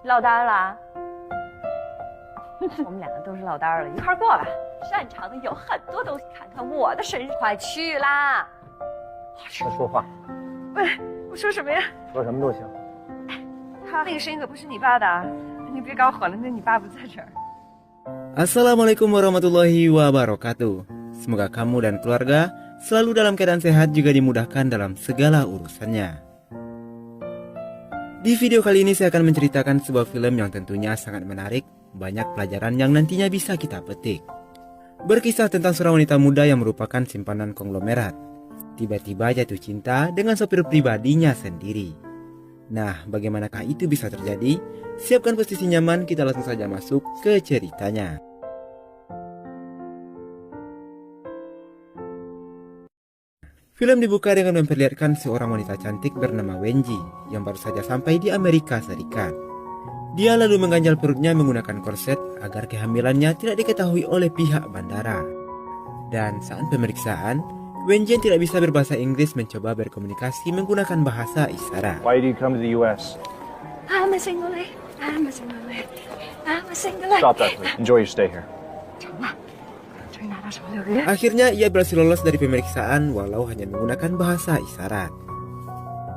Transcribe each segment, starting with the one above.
落单了。我们两个都是落单了，一块儿过吧。擅长的有很多东西，看看我的身手。快去啦！快说话。喂，我说什么呀？说什么都行。他那个声音可不是你爸的，你别搞混了，那你爸不在这儿。Assalamualaikum warahmatullahi wabarakatuh. Semoga kamu dan keluarga selalu dalam keadaan sehat juga dimudahkan dalam segala urusannya. Di video kali ini saya akan menceritakan sebuah film yang tentunya sangat menarik, banyak pelajaran yang nantinya bisa kita petik. Berkisah tentang seorang wanita muda yang merupakan simpanan konglomerat. Tiba-tiba jatuh cinta dengan sopir pribadinya sendiri. Nah, bagaimanakah itu bisa terjadi? Siapkan posisi nyaman, kita langsung saja masuk ke ceritanya. Film dibuka dengan memperlihatkan seorang wanita cantik bernama Wenji yang baru saja sampai di Amerika Serikat. Dia lalu mengganjal perutnya menggunakan korset agar kehamilannya tidak diketahui oleh pihak bandara. Dan saat pemeriksaan, Wenji yang tidak bisa berbahasa Inggris mencoba berkomunikasi menggunakan bahasa isyarat. Why do you come to the U.S.? I'm a single lady. I'm a single lady. I'm a single lady. Stop that, please. Enjoy your stay here. 成了，终于拿到什么6个月？ Akhirnya ia berhasil lolos dari pemeriksaan walau hanya menggunakan bahasa isyarat.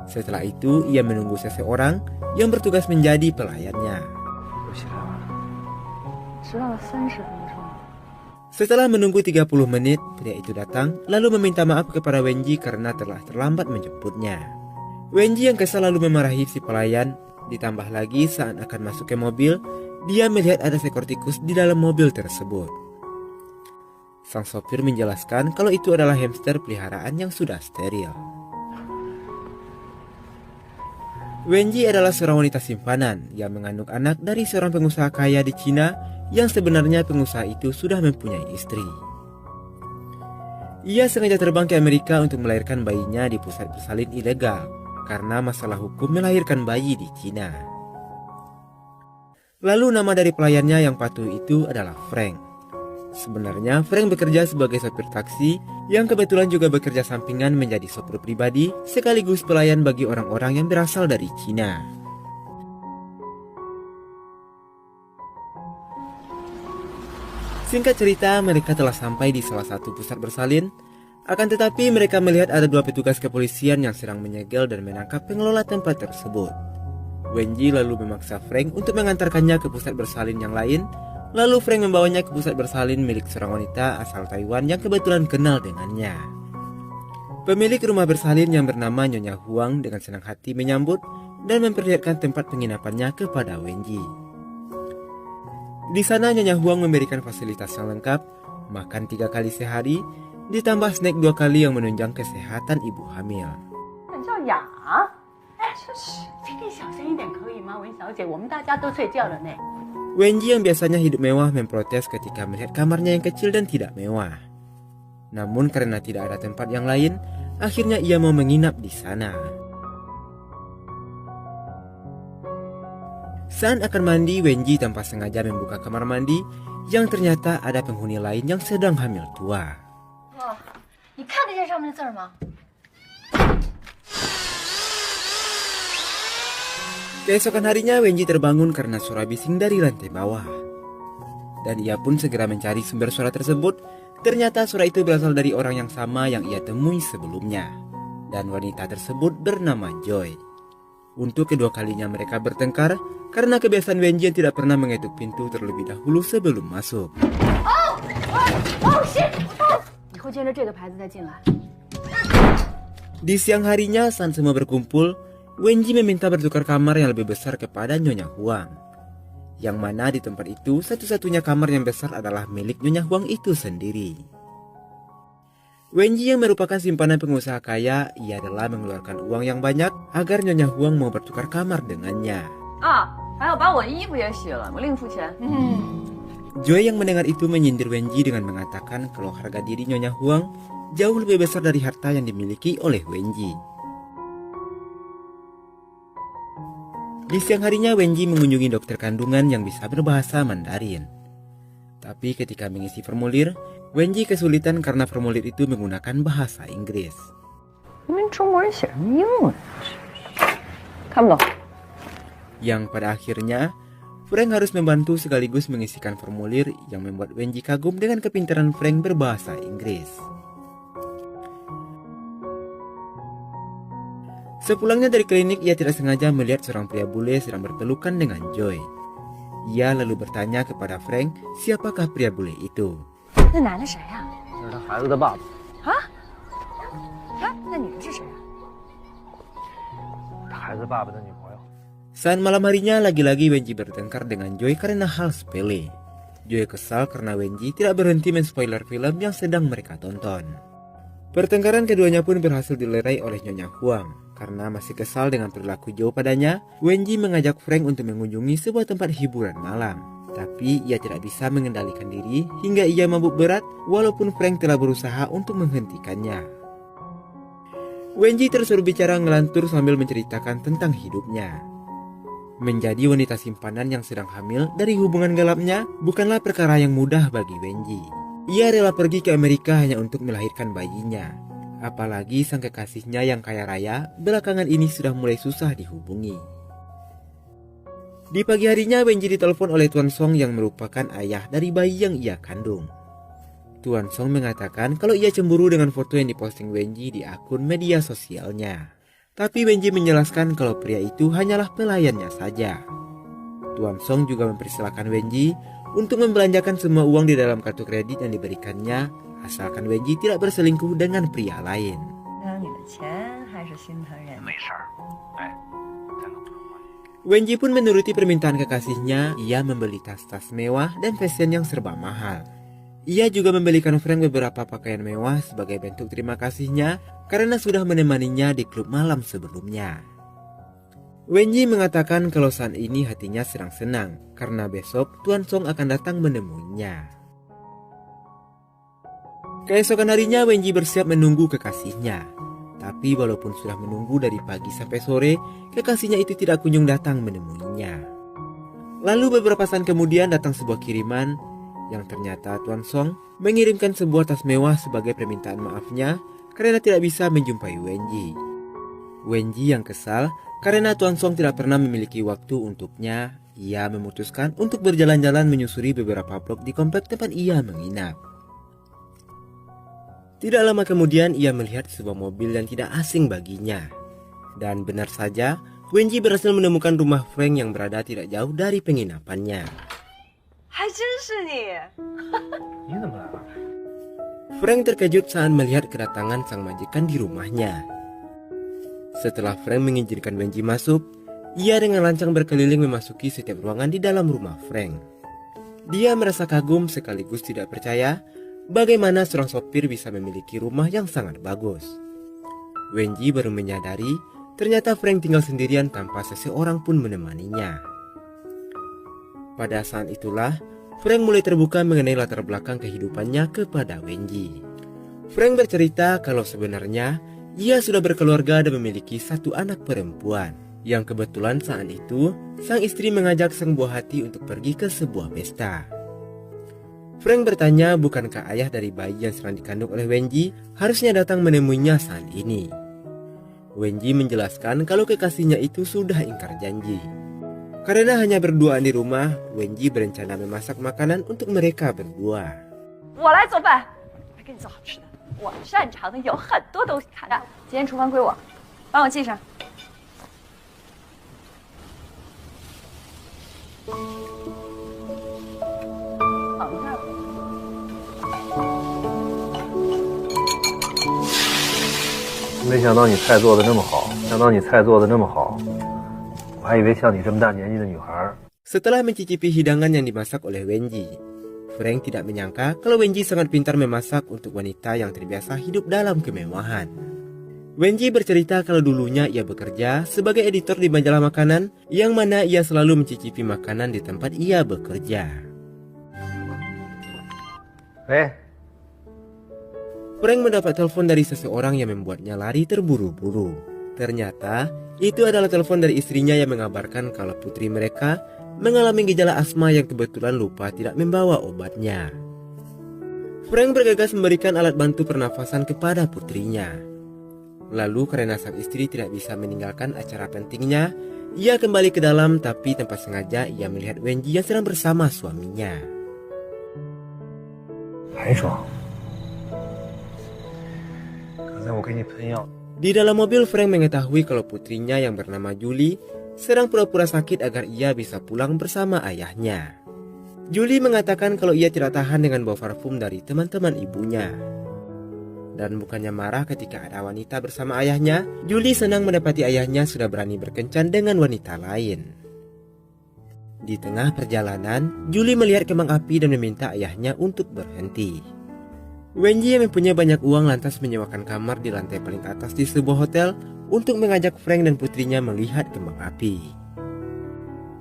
Setelah itu ia menunggu seseorang yang bertugas menjadi pelayannya. 迟到了30分钟。 Setelah menunggu 30 menit, pria itu datang lalu meminta maaf kepada Wenji karena telah terlambat menjemputnya. Wenji yang kesal lalu memarahi si pelayan, ditambah lagi saat akan masuk ke mobil, dia melihat ada seekor tikus di dalam mobil tersebut. Sang sopir menjelaskan kalau itu adalah hamster peliharaan yang sudah steril. Wenji adalah seorang wanita simpanan yang mengandung anak dari seorang pengusaha kaya di Cina yang sebenarnya pengusaha itu sudah mempunyai istri. Ia sengaja terbang ke Amerika untuk melahirkan bayinya di pusat bersalin ilegal karena masalah hukum melahirkan bayi di Cina. Lalu nama dari pelayannya yang patuh itu adalah Frank. Sebenarnya Frank bekerja sebagai sopir taksi yang kebetulan juga bekerja sampingan menjadi sopir pribadi sekaligus pelayan bagi orang-orang yang berasal dari Cina. Singkat cerita, mereka telah sampai di salah satu pusat bersalin. Akan tetapi mereka melihat ada 2 petugas kepolisian yang sedang menyegel dan menangkap pengelola tempat tersebut. Wenji lalu memaksa Frank untuk mengantarkannya ke pusat bersalin yang lain. Lalu Frank membawanya ke pusat bersalin milik seorang wanita asal Taiwan yang kebetulan kenal dengannya. Pemilik rumah bersalin yang bernama Nyonya Huang dengan senang hati menyambut dan memperlihatkan tempat penginapannya kepada Wenji. Di sana Nyonya Huang memberikan fasilitas yang lengkap, makan 3 kali sehari, ditambah snack 2 kali yang menunjang kesehatan ibu hamil. Wenji yang biasanya hidup mewah memprotes ketika melihat kamarnya yang kecil dan tidak mewah. Namun karena tidak ada tempat yang lain, akhirnya ia mau menginap di sana. Saat akan mandi, Wenji tanpa sengaja membuka kamar mandi yang ternyata ada penghuni lain yang sedang hamil tua. Keesokan harinya Wenji terbangun karena suara bising dari lantai bawah. Dan ia pun segera mencari sumber suara tersebut. Ternyata suara itu berasal dari orang yang sama yang ia temui sebelumnya. Dan wanita tersebut bernama Joy. Untuk kedua kalinya mereka bertengkar karena kebiasaan Wenji yang tidak pernah mengetuk pintu terlebih dahulu sebelum masuk. Di siang harinya saat semua berkumpul, Wenji meminta bertukar kamar yang lebih besar kepada Nyonya Huang. Yang mana di tempat itu satu-satunya kamar yang besar adalah milik Nyonya Huang itu sendiri. Wenji yang merupakan simpanan pengusaha kaya, ia adalah mengeluarkan uang yang banyak agar Nyonya Huang mau bertukar kamar dengannya. Joy yang mendengar itu menyindir Wenji dengan mengatakan kalau harga diri Nyonya Huang jauh lebih besar dari harta yang dimiliki oleh Wenji. Di siang harinya Wenji mengunjungi dokter kandungan yang bisa berbahasa Mandarin. Tapi ketika mengisi formulir, Wenji kesulitan karena formulir itu menggunakan bahasa Inggris. yang pada akhirnya Frank harus membantu sekaligus mengisikan formulir yang membuat Wenji kagum dengan kepintaran Frank berbahasa Inggris. Sepulangnya dari klinik, ia tidak sengaja melihat seorang pria bule sedang berpelukan dengan Joy. Ia lalu bertanya kepada Frank siapakah pria bule itu. 那男的谁呀？ 这是他孩子的爸爸。 那女的是谁啊？ 他孩子爸爸的女朋友。 Saat malam harinya, lagi-lagi Wenji bertengkar dengan Joy karena hal sepele. Joy kesal karena Wenji tidak berhenti men-spoiler film yang sedang mereka tonton. Pertengkaran keduanya pun berhasil dilerai oleh Nyonya Huang. Karena masih kesal dengan perilaku Joe padanya, Wenji mengajak Frank untuk mengunjungi sebuah tempat hiburan malam. Tapi ia tidak bisa mengendalikan diri hingga ia mabuk berat walaupun Frank telah berusaha untuk menghentikannya. Wenji terus berbicara ngelantur sambil menceritakan tentang hidupnya. Menjadi wanita simpanan yang sedang hamil dari hubungan gelapnya bukanlah perkara yang mudah bagi Wenji. Ia rela pergi ke Amerika hanya untuk melahirkan bayinya. Apalagi sang kekasihnya yang kaya raya belakangan ini sudah mulai susah dihubungi. Di pagi harinya Wenji ditelepon oleh Tuan Song yang merupakan ayah dari bayi yang ia kandung. Tuan Song mengatakan kalau ia cemburu dengan foto yang diposting Wenji di akun media sosialnya. Tapi Wenji menjelaskan kalau pria itu hanyalah pelayannya saja. Tuan Song juga mempersilahkan Wenji untuk membelanjakan semua uang di dalam kartu kredit yang diberikannya, asalkan Wenji tidak berselingkuh dengan pria lain. Wenji pun menuruti permintaan kekasihnya. Ia membeli tas-tas mewah dan fashion yang serba mahal. Ia juga membelikan Frank beberapa pakaian mewah sebagai bentuk terima kasihnya karena sudah menemaninya di klub malam sebelumnya. Wenji mengatakan kalau saat ini hatinya sedang senang karena besok Tuan Song akan datang menemuinya. Keesokan harinya Wenji bersiap menunggu kekasihnya. Tapi walaupun sudah menunggu dari pagi sampai sore, kekasihnya itu tidak kunjung datang menemuinya. Lalu beberapa saat kemudian datang sebuah kiriman yang ternyata Tuan Song mengirimkan sebuah tas mewah sebagai permintaan maafnya karena tidak bisa menjumpai Wenji. Wenji yang kesal karena Tuan Song tidak pernah memiliki waktu untuknya, ia memutuskan untuk berjalan-jalan menyusuri beberapa blok di komplek tempat ia menginap. Tidak lama kemudian ia melihat sebuah mobil yang tidak asing baginya. Dan benar saja, Wenji berhasil menemukan rumah Frank yang berada tidak jauh dari penginapannya. Frank terkejut saat melihat kedatangan sang majikan di rumahnya. Setelah Frank mengizinkan Wenji masuk, ia dengan lancang berkeliling memasuki setiap ruangan di dalam rumah Frank. Dia merasa kagum sekaligus tidak percaya bagaimana seorang sopir bisa memiliki rumah yang sangat bagus. Wenji baru menyadari ternyata Frank tinggal sendirian tanpa seseorang pun menemaninya. Pada saat itulah Frank mulai terbuka mengenai latar belakang kehidupannya kepada Wenji. Frank bercerita kalau sebenarnya ia sudah berkeluarga dan memiliki satu anak perempuan, yang kebetulan saat itu sang istri mengajak sang buah hati untuk pergi ke sebuah pesta. Frank bertanya bukankah ayah dari bayi yang sedang dikandung oleh Wenji harusnya datang menemuinya saat ini. Wenji menjelaskan kalau kekasihnya itu sudah ingkar janji. Karena hanya berduaan di rumah, Wenji berencana memasak makanan untuk mereka berdua. 我来做饭，来给你做好吃的。我擅长的有很多东西，看着，今天厨房归我，帮我记上。等一下。 没想到你菜做的那么好，我还以为像你这么大年纪的女孩。 Setelah mencicipi hidangan yang dimasak oleh Wenji, Frank tidak menyangka kalau Wenji sangat pintar memasak untuk wanita yang terbiasa hidup dalam kemewahan. Wenji bercerita kalau dulunya ia bekerja sebagai editor di majalah makanan, yang mana ia selalu mencicipi makanan di tempat ia bekerja. Frank mendapat telepon dari seseorang yang membuatnya lari terburu-buru. Ternyata, itu adalah telepon dari istrinya yang mengabarkan kalau putri mereka mengalami gejala asma yang kebetulan lupa tidak membawa obatnya. Frank bergegas memberikan alat bantu pernafasan kepada putrinya. Lalu karena sang istri tidak bisa meninggalkan acara pentingnya, Ia kembali ke dalam, tapi tanpa sengaja ia melihat Wenji yang sedang bersama suaminya. 还爽。刚才我给你喷药。 Di dalam mobil, Frank mengetahui kalau putrinya yang bernama Julie sedang pura-pura sakit agar ia bisa pulang bersama ayahnya. Julie mengatakan kalau ia tidak tahan dengan bau parfum dari teman-teman ibunya. Dan bukannya marah ketika ada wanita bersama ayahnya, Julie senang mendapati ayahnya sudah berani berkencan dengan wanita lain. Di tengah perjalanan, Julie melihat kembang api dan meminta ayahnya untuk berhenti. Wenji yang mempunyai banyak uang lantas menyewakan kamar di lantai paling atas di sebuah hotel untuk mengajak Frank dan putrinya melihat kembang api.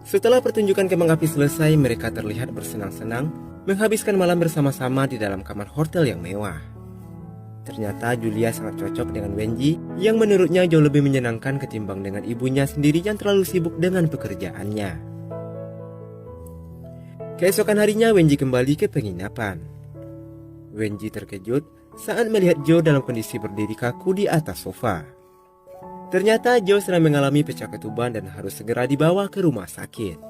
Setelah pertunjukan kembang api selesai, mereka terlihat bersenang-senang menghabiskan malam bersama-sama di dalam kamar hotel yang mewah. Ternyata Julia sangat cocok dengan Wenji yang menurutnya jauh lebih menyenangkan ketimbang dengan ibunya sendiri yang terlalu sibuk dengan pekerjaannya. Keesokan harinya Wenji kembali ke penginapan. Wenji terkejut saat melihat Joe dalam kondisi berdiri kaku di atas sofa. Ternyata Joe sedang mengalami pecah ketuban dan harus segera dibawa ke rumah sakit.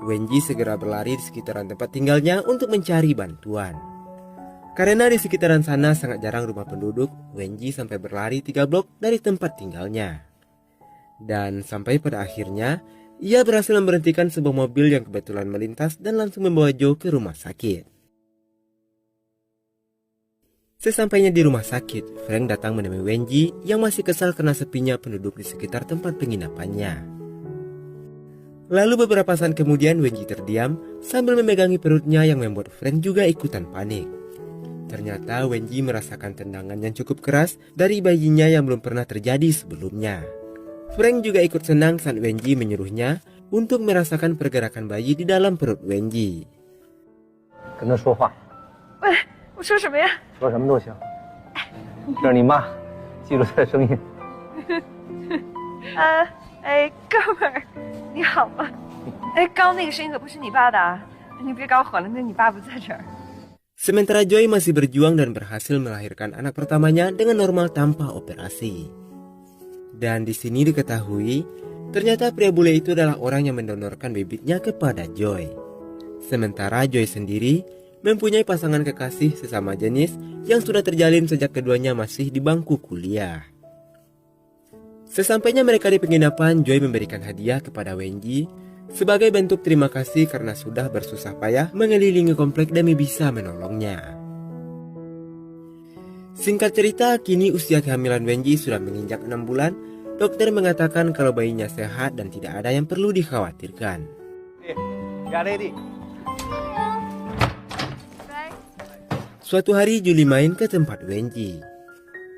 Wenji segera berlari di sekitaran tempat tinggalnya untuk mencari bantuan. Karena di sekitaran sana sangat jarang rumah penduduk, Wenji sampai berlari 3 blok dari tempat tinggalnya. Dan sampai pada akhirnya, ia berhasil memberhentikan sebuah mobil yang kebetulan melintas dan langsung membawa Joe ke rumah sakit. Sesampainya di rumah sakit, Frank datang menemui Wenji yang masih kesal karena sepinya penduduk di sekitar tempat penginapannya. Lalu beberapa saat kemudian Wenji terdiam sambil memegangi perutnya yang membuat Frank juga ikutan panik. Ternyata Wenji merasakan tendangan yang cukup keras dari bayinya yang belum pernah terjadi sebelumnya. Frank juga ikut senang saat Wenji menyuruhnya untuk merasakan pergerakan bayi di dalam perut Wenji. 跟他说话。 我说什么呀？ 说什么都行。这是你妈，记住她的声音。哥们儿，你好吗？刚那个声音可不是你爸的啊！你别搞混了，那你爸不在这儿。 Sementara Joy masih berjuang dan berhasil melahirkan anak pertamanya dengan normal tanpa operasi. Dan di sini diketahui, ternyata pria bule itu adalah orang yang mendonorkan bibitnya kepada Joy. Sementara Joy sendiri mempunyai pasangan kekasih sesama jenis yang sudah terjalin sejak keduanya masih di bangku kuliah. Sesampainya mereka di penginapan, Joy memberikan hadiah kepada Wenji sebagai bentuk terima kasih karena sudah bersusah payah mengelilingi komplek demi bisa menolongnya. Singkat cerita, kini usia kehamilan Wenji sudah menginjak 6 bulan. Dokter mengatakan kalau bayinya sehat dan tidak ada yang perlu dikhawatirkan. Suatu hari Julie main ke tempat Wenji.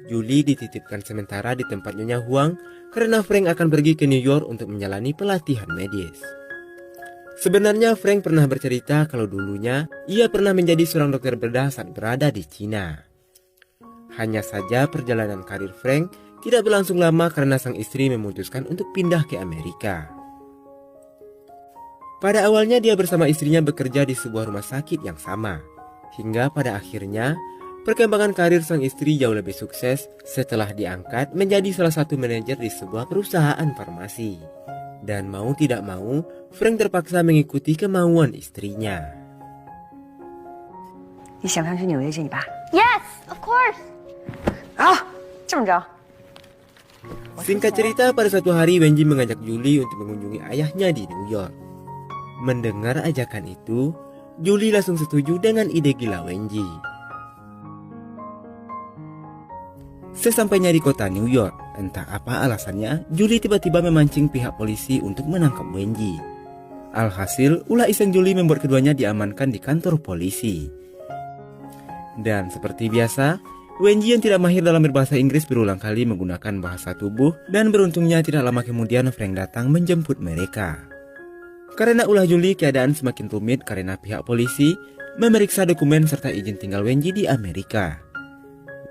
Julie dititipkan sementara di tempat Nyonya Huang karena Frank akan pergi ke New York untuk menjalani pelatihan medis. Sebenarnya Frank pernah bercerita kalau dulunya ia pernah menjadi seorang dokter bedah saat berada di Cina. Hanya saja perjalanan karir Frank tidak berlangsung lama karena sang istri memutuskan untuk pindah ke Amerika. Pada awalnya dia bersama istrinya bekerja di sebuah rumah sakit yang sama. Hingga pada akhirnya, perkembangan karir sang istri jauh lebih sukses setelah diangkat menjadi salah satu manajer di sebuah perusahaan farmasi. Dan mau tidak mau, Frank terpaksa mengikuti kemauan istrinya. 你想不想去纽约见你爸？ Yes, of course. 好，这么着。 Singkat cerita, pada suatu hari Wenji mengajak Julie untuk mengunjungi ayahnya di New York. Mendengar ajakan itu, Julie langsung setuju dengan ide gila Wenji. Sesampainya di kota New York, entah apa alasannya, Julie tiba-tiba memancing pihak polisi untuk menangkap Wenji. Alhasil, ulah iseng Julie membuat keduanya diamankan di kantor polisi. Dan seperti biasa, Wenji yang tidak mahir dalam berbahasa Inggris berulang kali menggunakan bahasa tubuh, dan beruntungnya tidak lama kemudian Frank datang menjemput mereka. Karena ulah Julie, keadaan semakin rumit karena pihak polisi memeriksa dokumen serta izin tinggal Wenji di Amerika.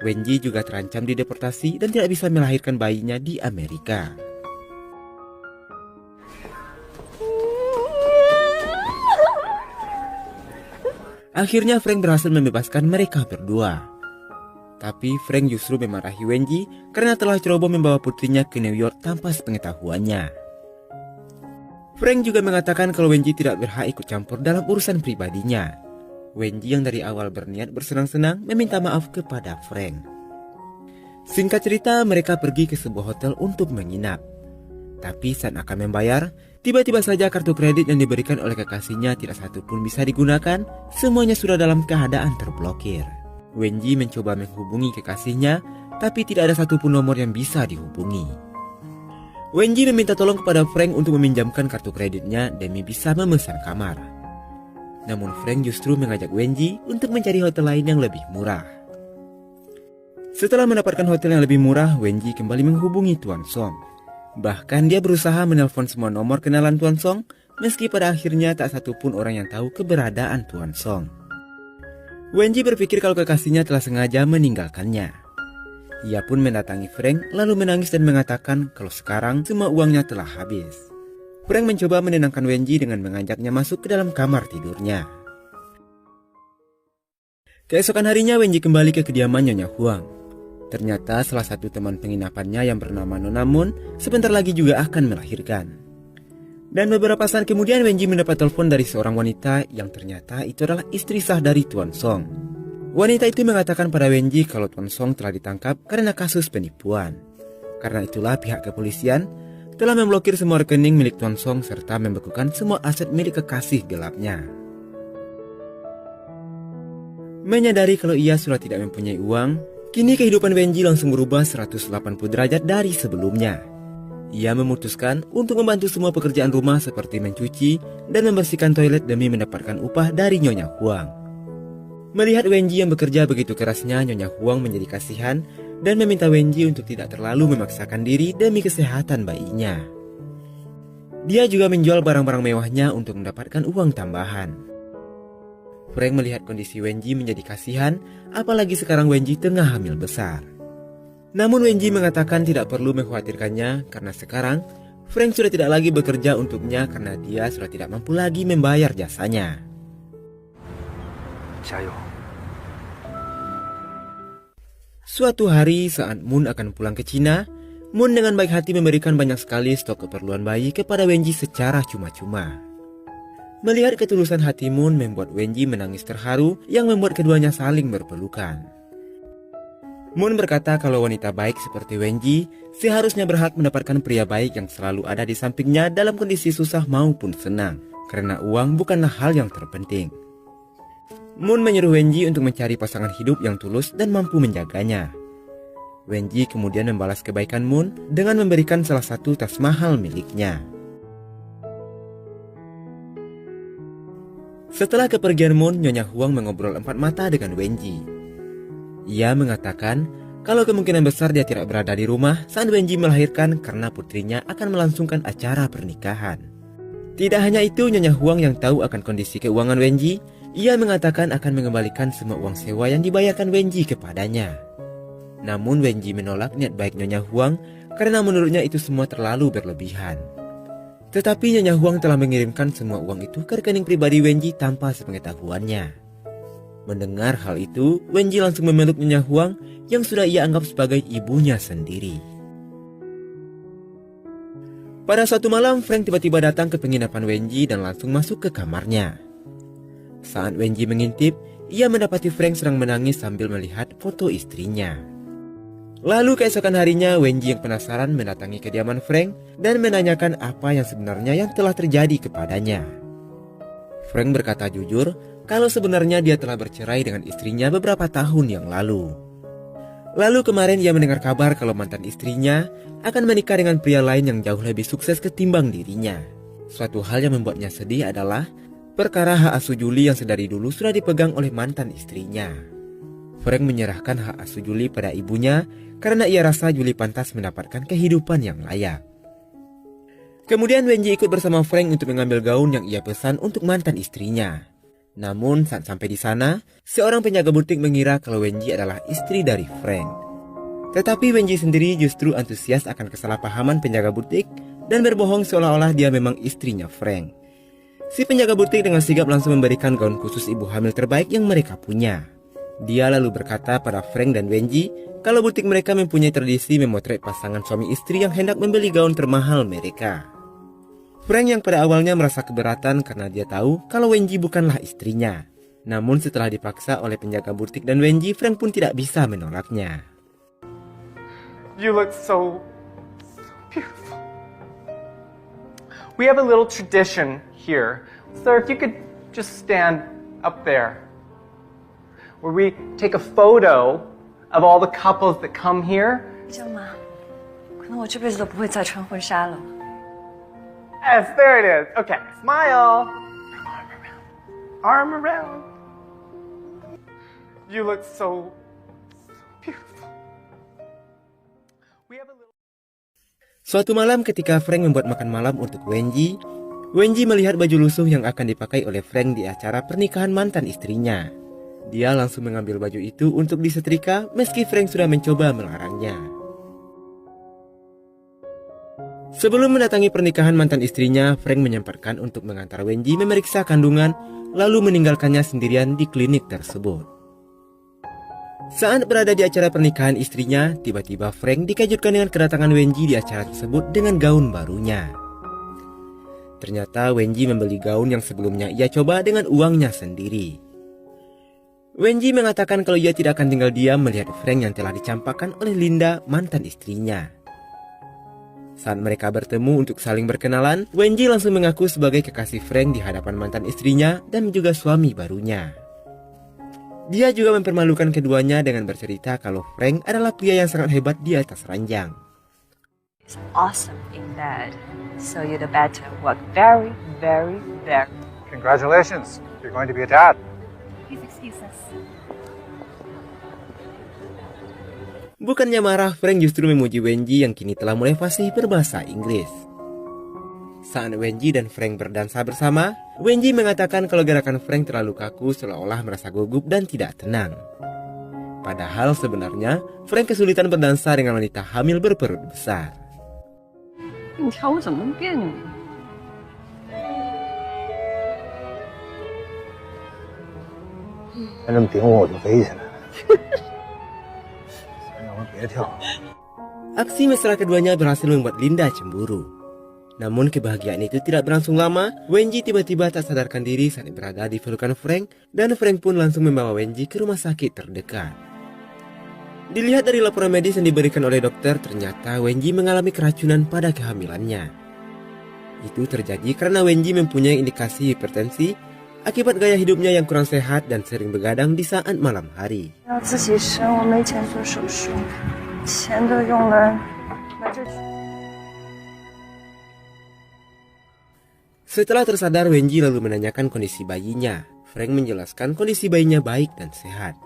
Wenji juga terancam dideportasi dan tidak bisa melahirkan bayinya di Amerika. Akhirnya Frank berhasil membebaskan mereka berdua. Tapi Frank justru memarahi Wenji karena telah ceroboh membawa putrinya ke New York tanpa sepengetahuannya. Frank juga mengatakan kalau Wenji tidak berhak ikut campur dalam urusan pribadinya. Wenji yang dari awal berniat bersenang-senang meminta maaf kepada Frank. Singkat cerita, mereka pergi ke sebuah hotel untuk menginap. Tapi saat akan membayar, tiba-tiba saja kartu kredit yang diberikan oleh kekasihnya tidak satu pun bisa digunakan, semuanya sudah dalam keadaan terblokir. Wenji mencoba menghubungi kekasihnya, tapi tidak ada satupun nomor yang bisa dihubungi. Wenji meminta tolong kepada Frank untuk meminjamkan kartu kreditnya demi bisa memesan kamar. Namun Frank justru mengajak Wenji untuk mencari hotel lain yang lebih murah. Setelah mendapatkan hotel yang lebih murah, Wenji kembali menghubungi Tuan Song. Bahkan dia berusaha menelpon semua nomor kenalan Tuan Song, meski pada akhirnya tak satupun orang yang tahu keberadaan Tuan Song. Wenji berpikir kalau kekasihnya telah sengaja meninggalkannya. Ia pun mendatangi Frank lalu menangis dan mengatakan kalau sekarang semua uangnya telah habis. Frank mencoba menenangkan Wenji dengan mengajaknya masuk ke dalam kamar tidurnya. Keesokan harinya Wenji kembali ke kediaman Nyonya Huang. Ternyata salah satu teman penginapannya yang bernama Nona Moon sebentar lagi juga akan melahirkan. Dan beberapa saat kemudian Wenji mendapat telepon dari seorang wanita yang ternyata itu adalah istri sah dari Tuan Song. Wanita itu mengatakan pada Wenji kalau Tuan Song telah ditangkap karena kasus penipuan. Karena itulah pihak kepolisian telah memblokir semua rekening milik Tuan Song serta membekukan semua aset milik kekasih gelapnya. Menyadari kalau ia sudah tidak mempunyai uang, kini kehidupan Wenji langsung berubah 180 derajat dari sebelumnya. Ia memutuskan untuk membantu semua pekerjaan rumah seperti mencuci dan membersihkan toilet demi mendapatkan upah dari Nyonya Huang. Melihat Wenji yang bekerja begitu kerasnya, Nyonya Huang menjadi kasihan dan meminta Wenji untuk tidak terlalu memaksakan diri demi kesehatan bayinya. Dia juga menjual barang-barang mewahnya untuk mendapatkan uang tambahan. Frank melihat kondisi Wenji menjadi kasihan, apalagi sekarang Wenji tengah hamil besar. Namun Wenji mengatakan tidak perlu mengkhawatirkannya karena sekarang Frank sudah tidak lagi bekerja untuknya karena dia sudah tidak mampu lagi membayar jasanya. Suatu hari saat Moon akan pulang ke Cina, Moon dengan baik hati memberikan banyak sekali stok keperluan bayi kepada Wenji secara cuma-cuma. Melihat ketulusan hati Moon membuat Wenji menangis terharu yang membuat keduanya saling berpelukan. Moon berkata kalau wanita baik seperti Wenji seharusnya berhak mendapatkan pria baik yang selalu ada di sampingnya dalam kondisi susah maupun senang, karena uang bukanlah hal yang terpenting. Moon menyuruh Wenji untuk mencari pasangan hidup yang tulus dan mampu menjaganya. Wenji kemudian membalas kebaikan Moon dengan memberikan salah satu tas mahal miliknya. Setelah kepergian Moon, Nyonya Huang mengobrol empat mata dengan Wenji. Ia mengatakan kalau kemungkinan besar dia tidak berada di rumah saat Wenji melahirkan karena putrinya akan melangsungkan acara pernikahan. Tidak hanya itu, Nyonya Huang yang tahu akan kondisi keuangan Wenji, ia mengatakan akan mengembalikan semua uang sewa yang dibayarkan Wenji kepadanya. Namun Wenji menolak niat baik Nyonya Huang karena menurutnya itu semua terlalu berlebihan. Tetapi Nyonya Huang telah mengirimkan semua uang itu ke rekening pribadi Wenji tanpa sepengetahuannya. Mendengar hal itu, Wenji langsung memeluk Nyonya Huang yang sudah ia anggap sebagai ibunya sendiri. Pada suatu malam, Frank tiba-tiba datang ke penginapan Wenji dan langsung masuk ke kamarnya. Saat Wenji mengintip, ia mendapati Frank sedang menangis sambil melihat foto istrinya. Lalu keesokan harinya, Wenji yang penasaran mendatangi kediaman Frank dan menanyakan apa yang sebenarnya yang telah terjadi kepadanya. Frank berkata jujur kalau sebenarnya dia telah bercerai dengan istrinya beberapa tahun yang lalu. Lalu kemarin ia mendengar kabar kalau mantan istrinya akan menikah dengan pria lain yang jauh lebih sukses ketimbang dirinya. Suatu hal yang membuatnya sedih adalah perkara hak asuh Julie yang sedari dulu sudah dipegang oleh mantan istrinya. Frank menyerahkan hak asuh Julie pada ibunya karena ia rasa Julie pantas mendapatkan kehidupan yang layak. Kemudian Wenji ikut bersama Frank untuk mengambil gaun yang ia pesan untuk mantan istrinya. Namun saat sampai di sana, seorang penjaga butik mengira kalau Wenji adalah istri dari Frank. Tetapi Wenji sendiri justru antusias akan kesalahpahaman penjaga butik dan berbohong seolah-olah dia memang istrinya Frank. Si penjaga butik dengan sigap langsung memberikan gaun khusus ibu hamil terbaik yang mereka punya. Dia lalu berkata pada Frank dan Wenji kalau butik mereka mempunyai tradisi memotret pasangan suami istri yang hendak membeli gaun termahal mereka. Frank yang pada awalnya merasa keberatan karena dia tahu kalau Wenji bukanlah istrinya. Namun setelah dipaksa oleh penjaga butik dan Wenji, Frank pun tidak bisa menolaknya. You look so beautiful. We have a little tradition here. Sir, if you could just stand up there. Where we take a photo of all the couples that come here. 江妈，可能我这辈子都不会再穿婚纱了。 Yes, there it is. Okay, smile. Arm around. You look so beautiful. We have a little... Suatu malam ketika Frank membuat makan malam untuk Wenji, Wenji melihat baju lusuh yang akan dipakai oleh Frank di acara pernikahan mantan istrinya. Dia langsung mengambil baju itu untuk disetrika meski Frank sudah mencoba melarangnya. Sebelum mendatangi pernikahan mantan istrinya, Frank menyempatkan untuk mengantar Wenji memeriksa kandungan, lalu meninggalkannya sendirian di klinik tersebut. Saat berada di acara pernikahan istrinya, tiba-tiba Frank dikejutkan dengan kedatangan Wenji di acara tersebut dengan gaun barunya. Ternyata Wenji membeli gaun yang sebelumnya ia coba dengan uangnya sendiri. Wenji mengatakan kalau ia tidak akan tinggal diam melihat Frank yang telah dicampakkan oleh Linda, mantan istrinya. Saat mereka bertemu untuk saling berkenalan, Wenji langsung mengaku sebagai kekasih Frank di hadapan mantan istrinya dan juga suami barunya. Dia juga mempermalukan keduanya dengan bercerita kalau Frank adalah pria yang sangat hebat di atas ranjang. It's awesome in bed, so you'd better work very, very, very. Congratulations, you're going to be a dad. Please excuse us. Bukannya marah, Frank justru memuji Wenji yang kini telah mulai fasih berbahasa Inggris. Saat Wenji dan Frank berdansa bersama, Wenji mengatakan kalau gerakan Frank terlalu kaku seolah-olah merasa gugup dan tidak tenang. Padahal sebenarnya, Frank kesulitan berdansa dengan wanita hamil berperut besar. 你瞧我怎么那么别扭呢？ 再这么顶我，我就飞起来了。先让我别跳。 Aksi mesra keduanya berhasil membuat Linda cemburu. Namun kebahagiaan itu tidak berlangsung lama. Wenji tiba-tiba tak sadarkan diri saat berada di pelukan Frank, dan Frank pun langsung membawa Wenji ke rumah sakit terdekat. Dilihat dari laporan medis yang diberikan oleh dokter, ternyata Wenji mengalami keracunan pada kehamilannya. Itu terjadi karena Wenji mempunyai indikasi hipertensi akibat gaya hidupnya yang kurang sehat dan sering begadang di saat malam hari. 要自己生，我没钱做手术，钱都用来买这。 Setelah tersadar, Wenji lalu menanyakan kondisi bayinya. Frank menjelaskan kondisi bayinya baik dan sehat.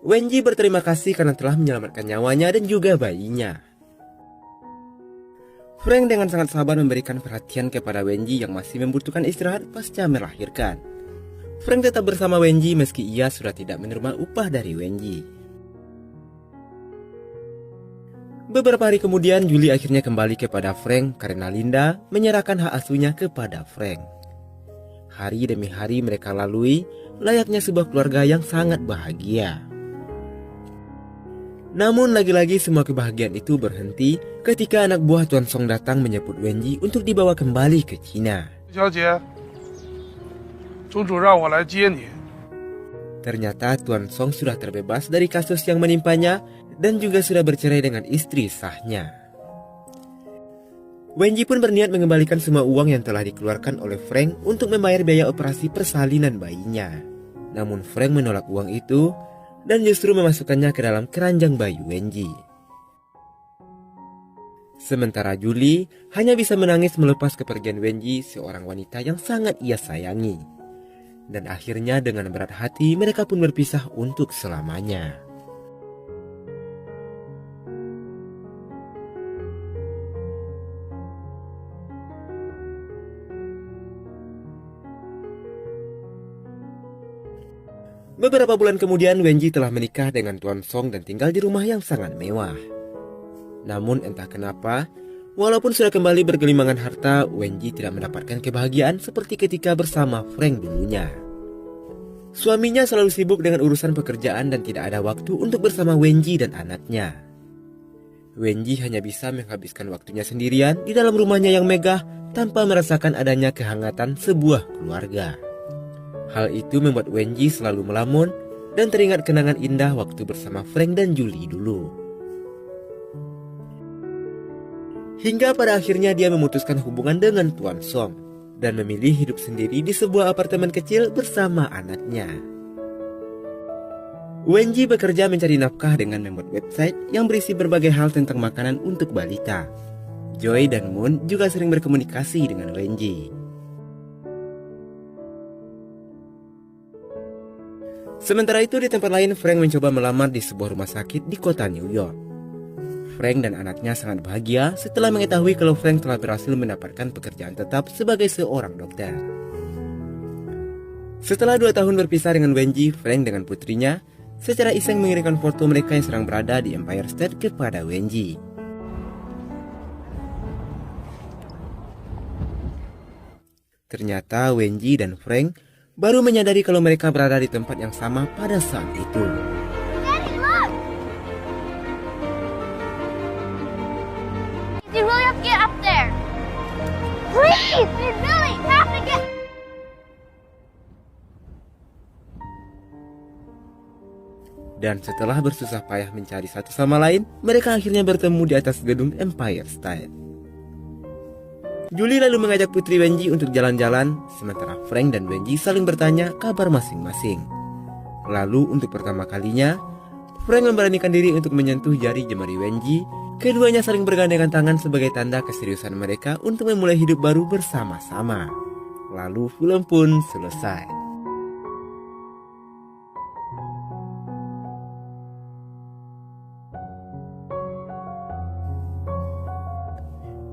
Wenji berterima kasih karena telah menyelamatkan nyawanya dan juga bayinya. Frank dengan sangat sabar memberikan perhatian kepada Wenji yang masih membutuhkan istirahat pasca melahirkan. Frank tetap bersama Wenji meski ia sudah tidak menerima upah dari Wenji. Beberapa hari kemudian, Julie akhirnya kembali kepada Frank karena Linda menyerahkan hak asuhnya kepada Frank. Hari demi hari mereka lalui layaknya sebuah keluarga yang sangat bahagia. Namun lagi-lagi semua kebahagiaan itu berhenti ketika anak buah Tuan Song datang menyebut Wenji untuk dibawa kembali ke Cina. 小姐，宗主让我来接你。 Ternyata Tuan Song sudah terbebas dari kasus yang menimpanya dan juga sudah bercerai dengan istri sahnya. Wenji pun berniat mengembalikan semua uang yang telah dikeluarkan oleh Frank untuk membayar biaya operasi persalinan bayinya. Namun Frank menolak uang itu dan justru memasukkannya ke dalam keranjang bayi Wenji. Sementara Julie hanya bisa menangis melepas kepergian Wenji, seorang wanita yang sangat ia sayangi. Dan akhirnya dengan berat hati mereka pun berpisah untuk selamanya. Beberapa bulan kemudian Wenji telah menikah dengan Tuan Song dan tinggal di rumah yang sangat mewah. Namun entah kenapa, walaupun sudah kembali bergelimangan harta, Wenji tidak mendapatkan kebahagiaan seperti ketika bersama Frank dulunya. Suaminya selalu sibuk dengan urusan pekerjaan dan tidak ada waktu untuk bersama Wenji dan anaknya. Wenji hanya bisa menghabiskan waktunya sendirian di dalam rumahnya yang megah tanpa merasakan adanya kehangatan sebuah keluarga. Hal itu membuat Wenji selalu melamun dan teringat kenangan indah waktu bersama Frank dan Julie dulu. Hingga pada akhirnya dia memutuskan hubungan dengan Tuan Song dan memilih hidup sendiri di sebuah apartemen kecil bersama anaknya. Wenji bekerja mencari nafkah dengan membuat website yang berisi berbagai hal tentang makanan untuk balita. Joy dan Moon juga sering berkomunikasi dengan Wenji. Sementara itu di tempat lain, Frank mencoba melamar di sebuah rumah sakit di kota New York. Frank dan anaknya sangat bahagia setelah mengetahui kalau Frank telah berhasil mendapatkan pekerjaan tetap sebagai seorang dokter. Setelah 2 tahun berpisah dengan Wenji, Frank dengan putrinya secara iseng mengirimkan foto mereka yang sedang berada di Empire State kepada Wenji. Ternyata Wenji dan Frank baru menyadari kalau mereka berada di tempat yang sama pada saat itu. Daddy, look! You really have to get up there. Please! We really have to get... Dan setelah bersusah payah mencari satu sama lain, mereka akhirnya bertemu di atas gedung Empire State. Julie lalu mengajak putri Wenji untuk jalan-jalan, sementara Frank dan Wenji saling bertanya kabar masing-masing. Lalu untuk pertama kalinya, Frank memberanikan diri untuk menyentuh jari jemari Wenji. Keduanya saling bergandengan tangan sebagai tanda keseriusan mereka untuk memulai hidup baru bersama-sama. Lalu film pun selesai.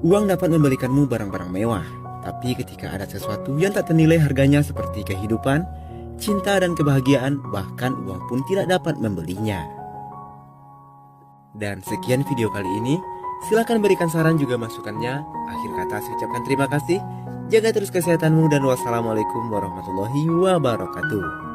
Uang dapat membelikanmu barang-barang mewah, tapi ketika ada sesuatu yang tak ternilai harganya seperti kehidupan, cinta dan kebahagiaan, bahkan uang pun tidak dapat membelinya. Dan sekian video kali ini, silakan berikan saran juga masukannya. Akhir kata saya ucapkan terima kasih, jaga terus kesehatanmu dan wassalamualaikum warahmatullahi wabarakatuh.